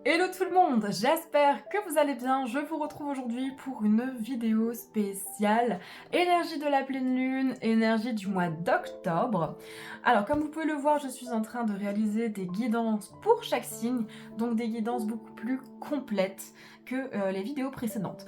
Hello tout le monde, j'espère que vous allez bien. Je vous retrouve aujourd'hui pour une vidéo spéciale énergie de la pleine lune, énergie du mois d'octobre. Alors comme vous pouvez le voir, je suis en train de réaliser des guidances pour chaque signe, donc des guidances beaucoup plus complètes que les vidéos précédentes.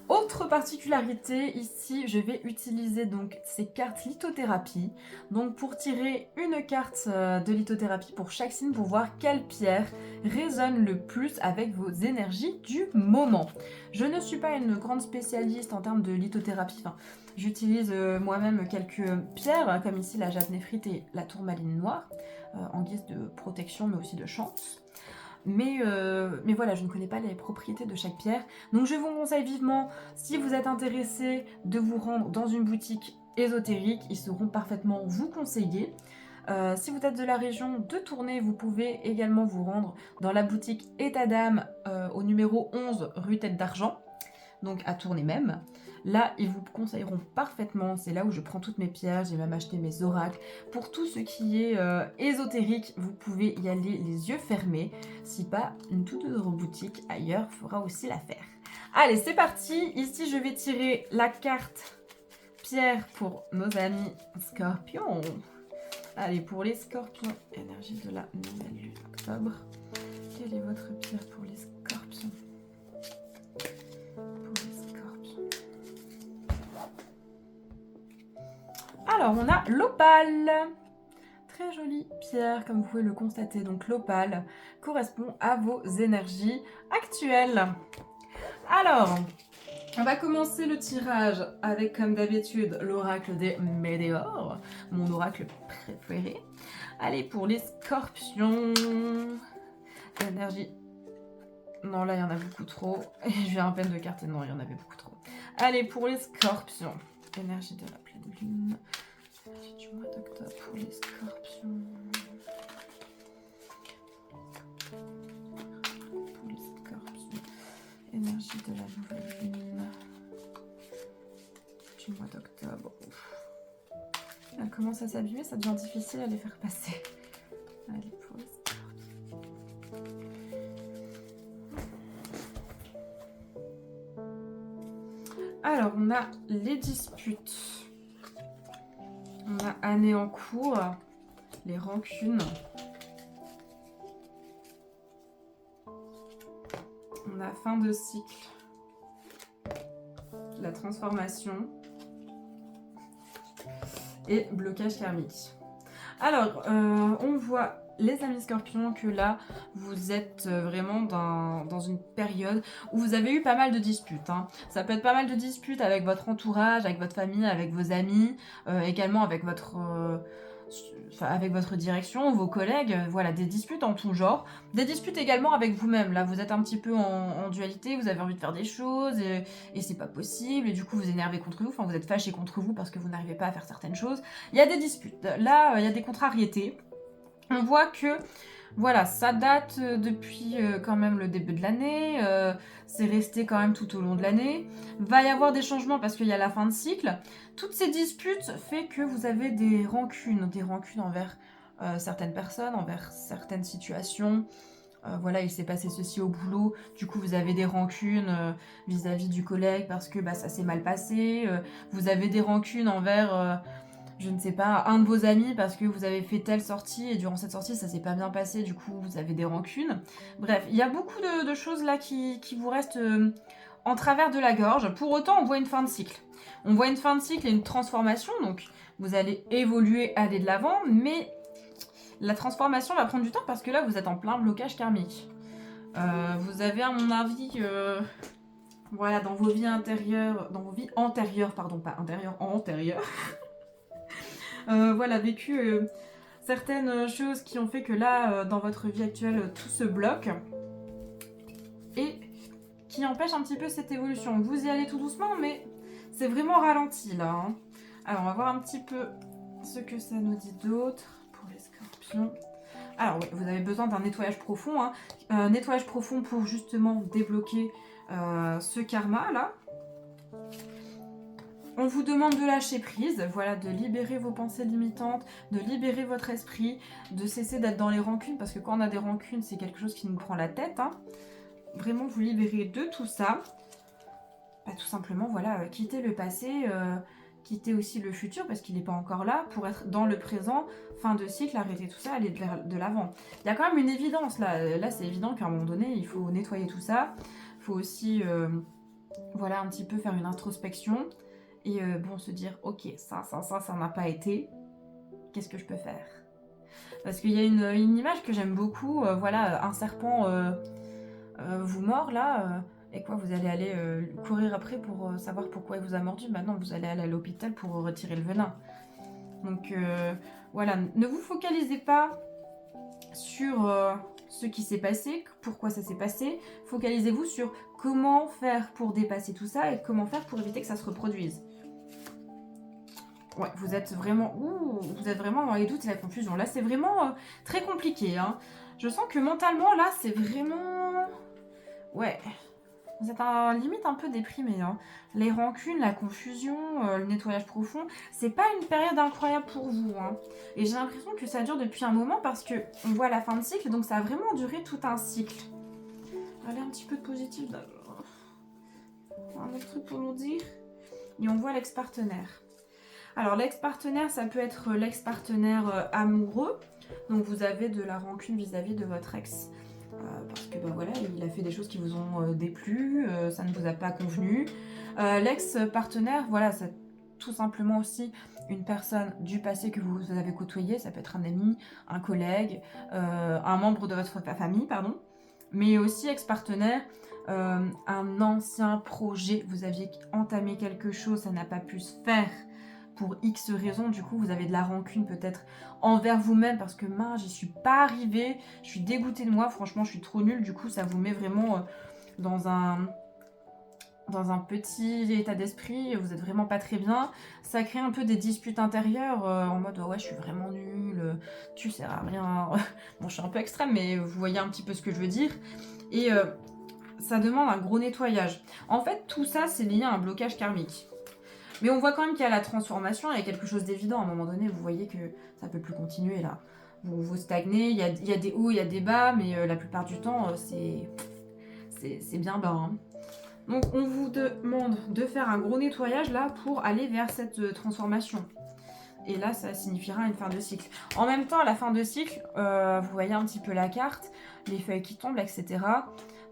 Autre particularité, ici je vais utiliser donc ces cartes lithothérapie, donc pour tirer une carte de lithothérapie pour chaque signe pour voir quelle pierre résonne le plus avec vos énergies du moment. Je ne suis pas une grande spécialiste en termes de lithothérapie, enfin, j'utilise moi-même quelques pierres comme ici la jade néphrite et la tourmaline noire en guise de protection mais aussi de chance. Mais voilà, je ne connais pas les propriétés de chaque pierre. Donc je vous conseille vivement, si vous êtes intéressé, de vous rendre dans une boutique ésotérique. Ils sauront parfaitement vous conseiller. Si vous êtes de la région de Tournai, vous pouvez également vous rendre dans la boutique État d'âme au numéro 11 rue Tête d'Argent, donc à Tournai même. Là, ils vous conseilleront parfaitement, c'est là où je prends toutes mes pierres, j'ai même acheté mes oracles. Pour tout ce qui est ésotérique, vous pouvez y aller les yeux fermés. Si pas, une toute autre boutique ailleurs fera aussi l'affaire. Allez, c'est parti. Ici, je vais tirer la carte pierre pour nos amis scorpions. Allez, pour les scorpions, énergie de la nouvelle lune octobre. Quelle est votre pierre pour les scorpions? Alors, on a l'opale. Très jolie pierre, comme vous pouvez le constater. Donc, l'opale correspond à vos énergies actuelles. Alors, on va commencer le tirage avec, comme d'habitude, l'oracle des météores, mon oracle préféré. Allez, pour les scorpions. Énergie. Non, là, il y en a beaucoup trop. Et je viens à peine de cartes. Non, il y en avait beaucoup trop. Allez, pour les scorpions. Énergie de la pleine lune. Énergie du mois d'octobre pour les scorpions. Pour les scorpions. Énergie de la nouvelle lune. Du mois d'octobre. Elle commence à s'abîmer, ça devient difficile à les faire passer. Allez, pour les scorpions. Alors, on a les disputes. On a année en cours, les rancunes. On a fin de cycle, la transformation et blocage karmique. Alors, on voit les amis scorpions que là, vous êtes vraiment dans une période où vous avez eu pas mal de disputes. Hein. Ça peut être pas mal de disputes avec votre entourage, avec votre famille, avec vos amis, également avec votre direction, vos collègues, voilà, des disputes en tout genre. Des disputes également avec vous-même. Là, vous êtes un petit peu en dualité, vous avez envie de faire des choses et c'est pas possible. Et du coup, vous énervez contre vous, enfin, vous êtes fâché contre vous parce que vous n'arrivez pas à faire certaines choses. Il y a des disputes. Là, il y a des contrariétés. On voit que, voilà, ça date depuis quand même le début de l'année, c'est resté quand même tout au long de l'année. Va y avoir des changements parce qu'il y a la fin de cycle. Toutes ces disputes fait que vous avez des rancunes envers certaines personnes, envers certaines situations. Voilà, il s'est passé ceci au boulot, du coup vous avez des rancunes vis-à-vis du collègue parce que ça s'est mal passé. Vous avez des rancunes envers je ne sais pas, un de vos amis parce que vous avez fait telle sortie et durant cette sortie ça s'est pas bien passé, du coup vous avez des rancunes. Bref, il y a beaucoup de choses là qui vous restent en travers de la gorge. Pour autant, on voit une fin de cycle. On voit une fin de cycle et une transformation, donc vous allez évoluer, aller de l'avant, mais la transformation va prendre du temps parce que là vous êtes en plein blocage karmique. Vous avez à mon avis... voilà, dans vos vies antérieures, pardon, pas intérieures, antérieures, voilà, vécu certaines choses qui ont fait que là, dans votre vie actuelle, tout se bloque et qui empêchent un petit peu cette évolution. Vous y allez tout doucement, mais c'est vraiment ralenti là. Hein. Alors, on va voir un petit peu ce que ça nous dit d'autre pour les scorpions. Alors oui, vous avez besoin d'un nettoyage profond. Hein. Nettoyage profond pour justement débloquer ce karma là. On vous demande de lâcher prise, voilà, de libérer vos pensées limitantes, de libérer votre esprit, de cesser d'être dans les rancunes, parce que quand on a des rancunes, c'est quelque chose qui nous prend la tête, hein. Vraiment vous libérer de tout ça. Bah, tout simplement, voilà, quitter le passé, quitter aussi le futur, parce qu'il n'est pas encore là, pour être dans le présent, fin de cycle, arrêter tout ça, aller de l'avant. Il y a quand même une évidence, là c'est évident qu'à un moment donné, il faut nettoyer tout ça, il faut aussi, voilà, un petit peu faire une introspection, et bon, se dire, ok, ça n'a pas été, qu'est-ce que je peux faire? Parce qu'il y a une image que j'aime beaucoup, voilà, un serpent vous mord là, et quoi, vous allez aller courir après pour savoir pourquoi il vous a mordu. Maintenant, vous allez aller à l'hôpital pour retirer le venin. Donc voilà, ne vous focalisez pas sur ce qui s'est passé, pourquoi ça s'est passé. Focalisez-vous sur comment faire pour dépasser tout ça et comment faire pour éviter que ça se reproduise. Ouais, vous êtes vraiment dans les doutes et la confusion. Là, c'est vraiment très compliqué, hein. Je sens que mentalement, là, c'est vraiment... Ouais, vous êtes limite un peu déprimé, hein. Les rancunes, la confusion, le nettoyage profond, c'est pas une période incroyable pour vous, hein. Et j'ai l'impression que ça dure depuis un moment parce que on voit la fin de cycle, donc ça a vraiment duré tout un cycle. Allez, un petit peu de positif d'abord. Un autre truc pour nous dire. Et on voit l'ex-partenaire. Alors l'ex-partenaire, ça peut être l'ex-partenaire amoureux. Donc vous avez de la rancune vis-à-vis de votre ex. Parce que ben voilà, il a fait des choses qui vous ont déplu, ça ne vous a pas convenu. L'ex-partenaire, voilà, c'est tout simplement aussi une personne du passé que vous avez côtoyé. Ça peut être un ami, un collègue, un membre de votre famille, pardon. Mais aussi ex-partenaire, un ancien projet. Vous aviez entamé quelque chose, ça n'a pas pu se faire pour X raisons, du coup vous avez de la rancune peut-être envers vous-même parce que mince, j'y suis pas arrivée, je suis dégoûtée de moi, franchement je suis trop nulle, du coup ça vous met vraiment dans un petit état d'esprit, vous êtes vraiment pas très bien, ça crée un peu des disputes intérieures en mode ouais je suis vraiment nulle, tu sers à rien, bon je suis un peu extrême mais vous voyez un petit peu ce que je veux dire, et ça demande un gros nettoyage. En fait tout ça c'est lié à un blocage karmique. Mais on voit quand même qu'il y a la transformation, il y a quelque chose d'évident. À un moment donné, vous voyez que ça ne peut plus continuer là. Vous stagnez, il y a des hauts, il y a des bas, mais la plupart du temps, c'est bien bas, hein. Donc on vous demande de faire un gros nettoyage là pour aller vers cette transformation. Et là, ça signifiera une fin de cycle. En même temps, à la fin de cycle, vous voyez un petit peu la carte, les feuilles qui tombent, etc.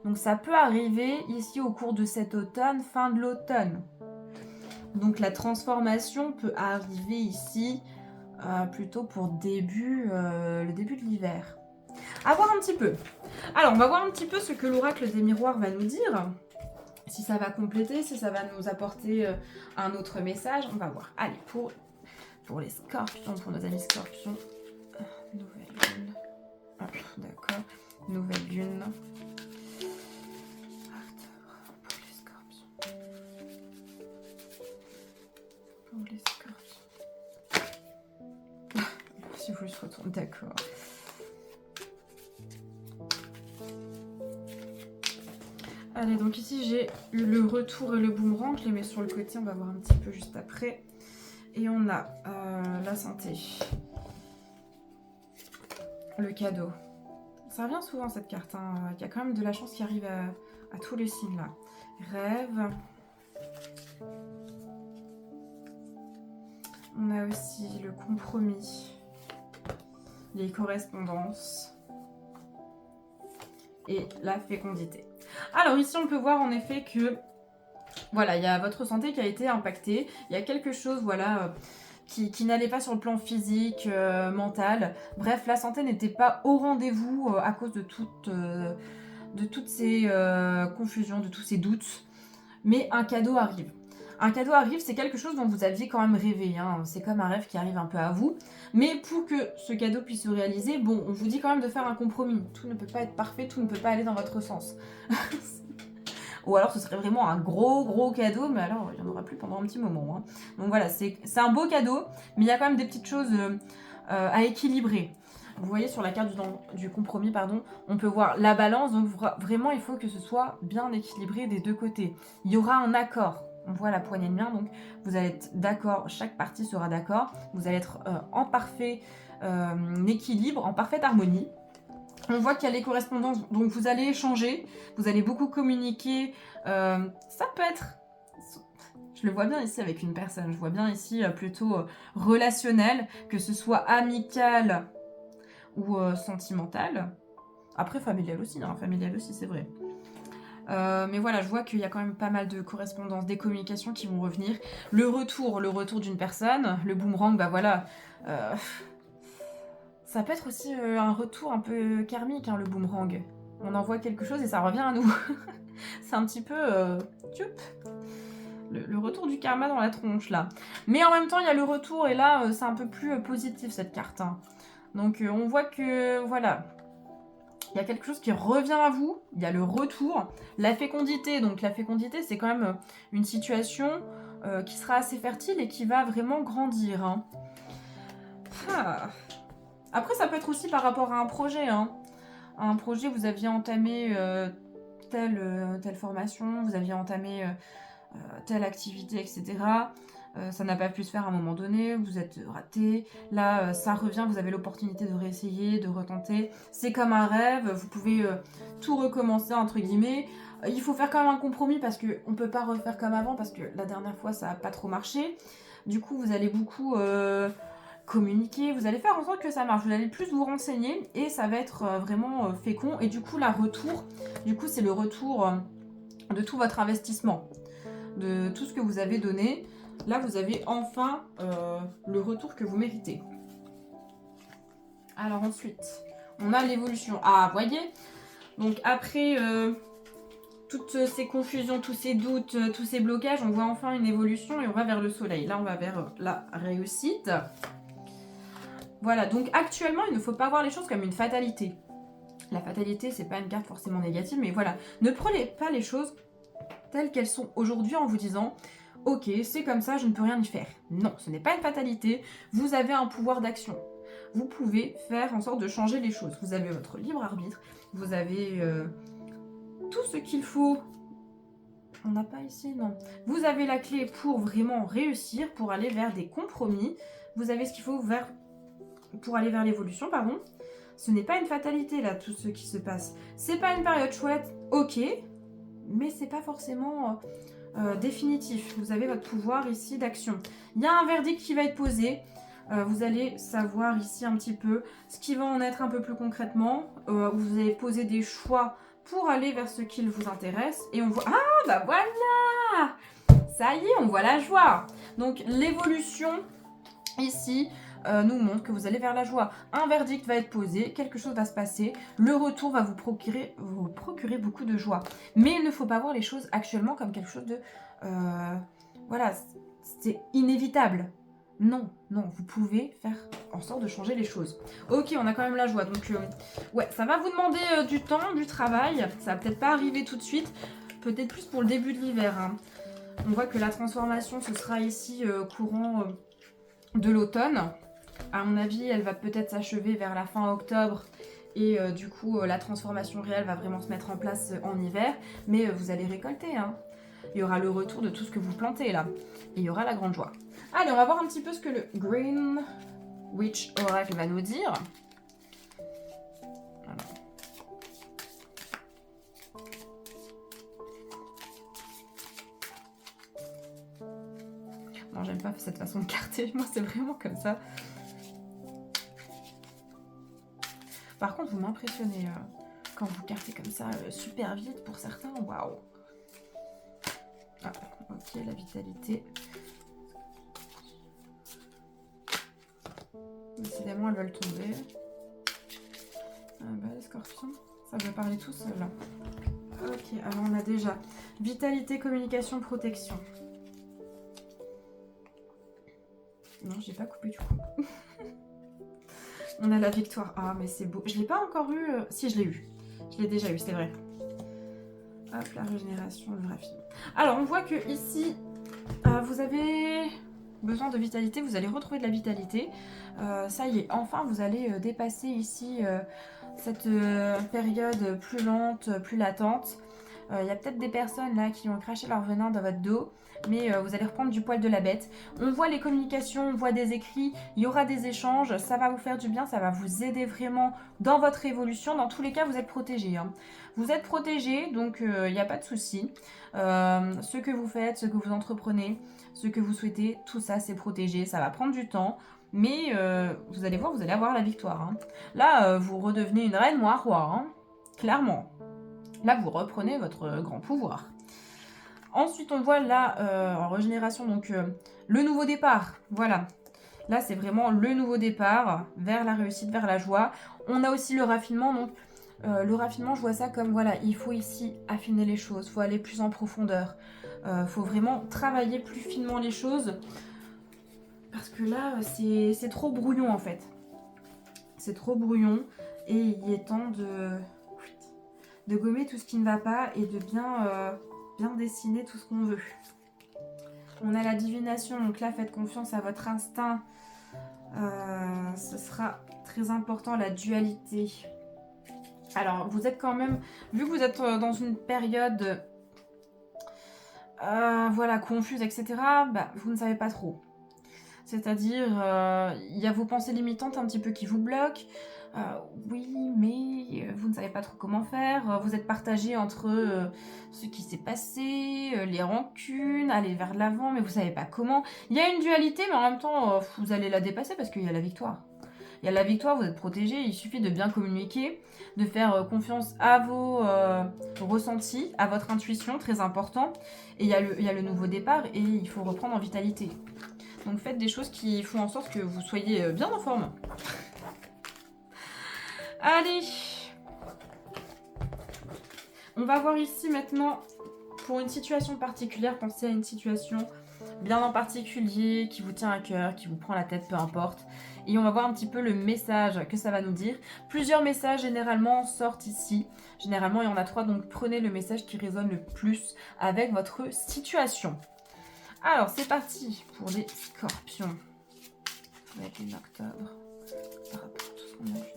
Donc ça peut arriver ici au cours de cet automne, fin de l'automne. Donc la transformation peut arriver ici plutôt pour le début de l'hiver. À voir un petit peu. Alors on va voir un petit peu ce que l'oracle des miroirs va nous dire. Si ça va compléter, si ça va nous apporter un autre message, on va voir. Allez, pour les scorpions, pour nos amis scorpions. Nouvelle lune. Ah, d'accord. Nouvelle lune. Les scorpions. Si vous je retourne, d'accord. Allez, donc ici j'ai eu le retour et le boomerang. Je les mets sur le côté, on va voir un petit peu juste après. Et on a la santé. Le cadeau. Ça revient souvent cette carte, hein. Il y a quand même de la chance qui arrive à tous les signes là. Rêve. On a aussi le compromis, les correspondances et la fécondité. Alors ici on peut voir en effet que voilà, il y a votre santé qui a été impactée, il y a quelque chose voilà qui n'allait pas sur le plan physique, mental. Bref, la santé n'était pas au rendez-vous à cause de toutes ces confusions, de tous ces doutes. Mais un cadeau arrive. Un cadeau arrive, c'est quelque chose dont vous aviez quand même rêvé, hein. C'est comme un rêve qui arrive un peu à vous. Mais pour que ce cadeau puisse se réaliser, bon, on vous dit quand même de faire un compromis. Tout ne peut pas être parfait, tout ne peut pas aller dans votre sens. Ou alors ce serait vraiment un gros cadeau, mais alors il n'y en aura plus pendant un petit moment, hein. Donc voilà, c'est un beau cadeau, mais il y a quand même des petites choses à équilibrer. Vous voyez sur la carte du compromis, pardon, on peut voir la balance, donc vraiment il faut que ce soit bien équilibré des deux côtés. Il y aura un accord. on voit la poignée de main, donc vous allez être d'accord, chaque partie sera d'accord, vous allez être en parfait équilibre, en parfaite harmonie. On voit qu'il y a les correspondances, donc vous allez échanger, vous allez beaucoup communiquer, ça peut être... Je le vois bien ici avec une personne, je vois bien ici plutôt relationnel, que ce soit amical ou sentimental. Après familial aussi, c'est vrai. Mais voilà, je vois qu'il y a quand même pas mal de correspondances, des communications qui vont revenir. Le retour d'une personne, le boomerang, bah voilà. Ça peut être aussi un retour un peu karmique, hein, le boomerang. On envoie quelque chose et ça revient à nous. C'est un petit peu... le retour du karma dans la tronche, là. Mais en même temps, il y a le retour, et là, c'est un peu plus positif, cette carte. Hein. Donc, on voit que, voilà, il y a quelque chose qui revient à vous, il y a le retour. La fécondité, donc la fécondité, c'est quand même une situation qui sera assez fertile et qui va vraiment grandir. Hein. Ah. Après, ça peut être aussi par rapport à un projet. Hein. Un projet, vous aviez entamé telle formation, vous aviez entamé... telle activité, etc. Ça n'a pas pu se faire à un moment donné, vous êtes raté. Là, ça revient, vous avez l'opportunité de réessayer, de retenter. C'est comme un rêve, vous pouvez tout recommencer, entre guillemets. Il faut faire quand même un compromis parce qu'on ne peut pas refaire comme avant parce que la dernière fois, ça n'a pas trop marché. Du coup, vous allez beaucoup communiquer, vous allez faire en sorte que ça marche. Vous allez plus vous renseigner et ça va être vraiment fécond. Et du coup, c'est le retour de tout votre investissement, de tout ce que vous avez donné. Là, vous avez enfin le retour que vous méritez. Alors ensuite, on a l'évolution. Ah, voyez. Donc après toutes ces confusions, tous ces doutes, tous ces blocages, on voit enfin une évolution et on va vers le soleil. Là, on va vers la réussite. Voilà, donc actuellement, il ne faut pas voir les choses comme une fatalité. La fatalité, c'est pas une carte forcément négative, mais voilà. Ne prenez pas les choses telles qu'elles sont aujourd'hui en vous disant « Ok, c'est comme ça, je ne peux rien y faire ». Non, ce n'est pas une fatalité, vous avez un pouvoir d'action. Vous pouvez faire en sorte de changer les choses. Vous avez votre libre arbitre, vous avez tout ce qu'il faut. On n'a pas ici, non. Vous avez la clé pour vraiment réussir, pour aller vers des compromis. Vous avez ce qu'il faut pour aller vers l'évolution, pardon. Ce n'est pas une fatalité, là, tout ce qui se passe. C'est pas une période chouette, ok, mais c'est pas forcément définitif. Vous avez votre pouvoir ici d'action. Il y a un verdict qui va être posé. Vous allez savoir ici un petit peu ce qui va en être un peu plus concrètement. Vous allez poser des choix pour aller vers ce qui vous intéresse. Et on voit... Ah, bah voilà! Ça y est, on voit la joie. Donc, l'évolution, ici... nous montre que vous allez vers la joie. Un verdict va être posé, quelque chose va se passer, le retour va vous procurer beaucoup de joie. Mais il ne faut pas voir les choses actuellement comme quelque chose de... voilà, c'est inévitable. Non, non, vous pouvez faire en sorte de changer les choses. Ok, on a quand même la joie, donc ouais, ça va vous demander du temps, du travail, ça va peut-être pas arriver tout de suite, peut-être plus pour le début de l'hiver. Hein. On voit que la transformation, ce sera ici courant de l'automne. À mon avis, elle va peut-être s'achever vers la fin octobre et du coup, la transformation réelle va vraiment se mettre en place en hiver. Mais vous allez récolter, hein. Il y aura le retour de tout ce que vous plantez là. Et il y aura la grande joie. Allez, on va voir un petit peu ce que le Green Witch Oracle va nous dire. Alors. Non, j'aime pas cette façon de carter. Moi, c'est vraiment comme ça. Par contre, vous m'impressionnez quand vous cartez comme ça super vite pour certains. Waouh! Ah, ok, la vitalité. Décidément, elles veulent tomber. Ah bah, les scorpions, ça veut parler tout seul. Ok, alors on a déjà vitalité, communication, protection. Non, j'ai pas coupé du coup. On a la victoire. Ah, mais c'est beau. Je l'ai pas encore eu. Si, je l'ai eu. Je l'ai déjà eu, c'est vrai. Hop, la régénération, le raffinement. Alors, on voit que ici, vous avez besoin de vitalité. Vous allez retrouver de la vitalité. Ça y est, enfin, vous allez dépasser ici cette période plus lente, plus latente. Il y a peut-être des personnes là qui ont craché leur venin dans votre dos, mais vous allez reprendre du poil de la bête. On voit les communications, on voit des écrits, il y aura des échanges, ça va vous faire du bien, ça va vous aider vraiment dans votre évolution. Dans tous les cas, vous êtes protégés, hein. Vous êtes protégés, donc il n'y a pas de souci. Ce que vous faites, ce que vous entreprenez, ce que vous souhaitez, tout ça c'est protégé, ça va prendre du temps. Mais vous allez voir, vous allez avoir la victoire, hein. Là, vous redevenez une reine ou un roi, hein. Clairement. Là, vous reprenez votre grand pouvoir. Ensuite, on voit là, en régénération, donc le nouveau départ. Voilà. Là, c'est vraiment le nouveau départ vers la réussite, vers la joie. On a aussi le raffinement. Donc, le raffinement, je vois ça comme, voilà, il faut ici affiner les choses. Il faut aller plus en profondeur. Il faut vraiment travailler plus finement les choses. Parce que là, c'est trop brouillon, en fait. C'est trop brouillon. Et il est temps de gommer tout ce qui ne va pas et de bien dessiner tout ce qu'on veut. On a la divination, donc là faites confiance à votre instinct. Ce sera très important, la dualité. Alors vous êtes quand même, vu que vous êtes dans une période voilà, confuse, etc., bah, vous ne savez pas trop. C'est-à-dire, il y a vos pensées limitantes un petit peu qui vous bloquent. Oui, mais vous ne savez pas trop comment faire. Vous êtes partagé entre ce qui s'est passé, les rancunes, aller vers l'avant, mais vous ne savez pas comment. Il y a une dualité, mais en même temps, vous allez la dépasser parce qu'il y a la victoire. Il y a la victoire, vous êtes protégé, il suffit de bien communiquer, de faire confiance à vos ressentis, à votre intuition, très important. Et il y a le nouveau départ et il faut reprendre en vitalité. Donc faites des choses qui font en sorte que vous soyez bien en forme. Allez, on va voir ici maintenant, pour une situation particulière, pensez à une situation bien en particulier, qui vous tient à cœur, qui vous prend la tête, peu importe. Et on va voir un petit peu le message que ça va nous dire. Plusieurs messages généralement sortent ici. Généralement, il y en a 3, donc prenez le message qui résonne le plus avec votre situation. Alors, c'est parti pour les scorpions. Avec les octobre, par rapport à tout ce qu'on a vu.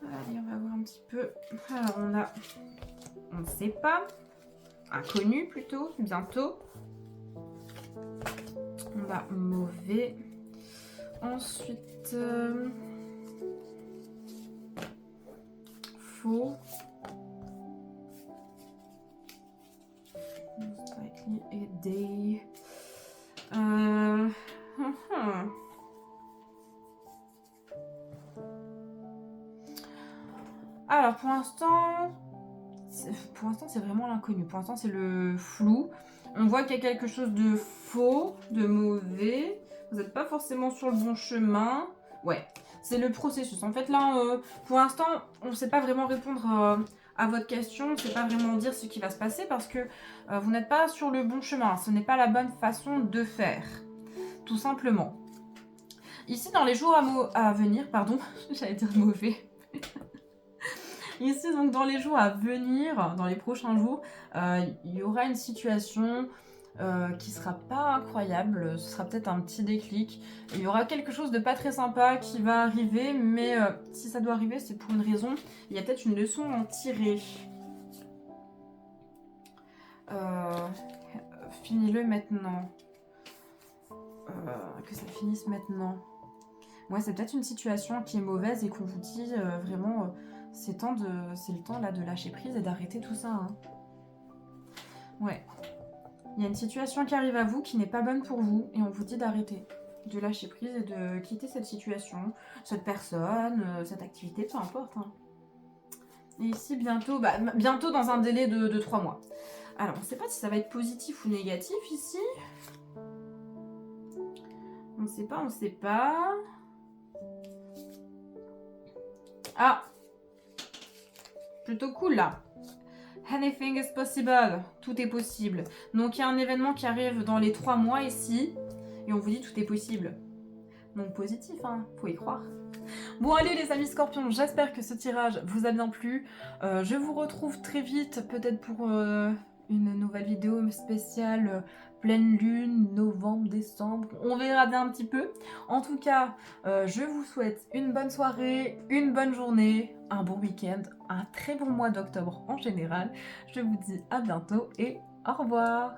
Allez, on va voir un petit peu. Alors, on ne sait pas, inconnu plutôt, bientôt. On a mauvais. Ensuite, faux. Et day. Alors pour l'instant c'est vraiment l'inconnu. Pour l'instant c'est le flou. On voit qu'il y a quelque chose de faux, de mauvais. Vous n'êtes pas forcément sur le bon chemin. Ouais, c'est le processus. En fait là, pour l'instant, on ne sait pas vraiment répondre à votre question. On ne sait pas vraiment dire ce qui va se passer parce que vous n'êtes pas sur le bon chemin. Ce n'est pas la bonne façon de faire. Tout simplement. Ici, dans les jours à venir, pardon, j'allais dire mauvais. Ici, donc, dans les jours à venir, dans les prochains jours, il y aura une situation qui sera pas incroyable. Ce sera peut-être un petit déclic. Il y aura quelque chose de pas très sympa qui va arriver, mais si ça doit arriver, c'est pour une raison. Il y a peut-être une leçon à en tirer. Finis-le maintenant. Que ça finisse maintenant. Ouais, c'est peut-être une situation qui est mauvaise et qu'on vous dit vraiment... c'est le temps là de lâcher prise et d'arrêter tout ça. Hein. Ouais. Il y a une situation qui arrive à vous qui n'est pas bonne pour vous et on vous dit d'arrêter, de lâcher prise et de quitter cette situation, cette personne, cette activité, peu importe. Hein. Et ici bientôt, bientôt dans un délai de 3 mois. Alors on ne sait pas si ça va être positif ou négatif ici. On ne sait pas, on ne sait pas. Ah! Plutôt cool là. Anything is possible. Tout est possible. Donc il y a un événement qui arrive dans les 3 mois ici. Et on vous dit tout est possible. Donc positif, hein. Faut y croire. Bon allez les amis scorpions, j'espère que ce tirage vous a bien plu. Je vous retrouve très vite, peut-être pour une nouvelle vidéo spéciale pleine lune, novembre, décembre, on verra bien un petit peu. En tout cas, je vous souhaite une bonne soirée, une bonne journée, un bon week-end, un très bon mois d'octobre en général. Je vous dis à bientôt et au revoir.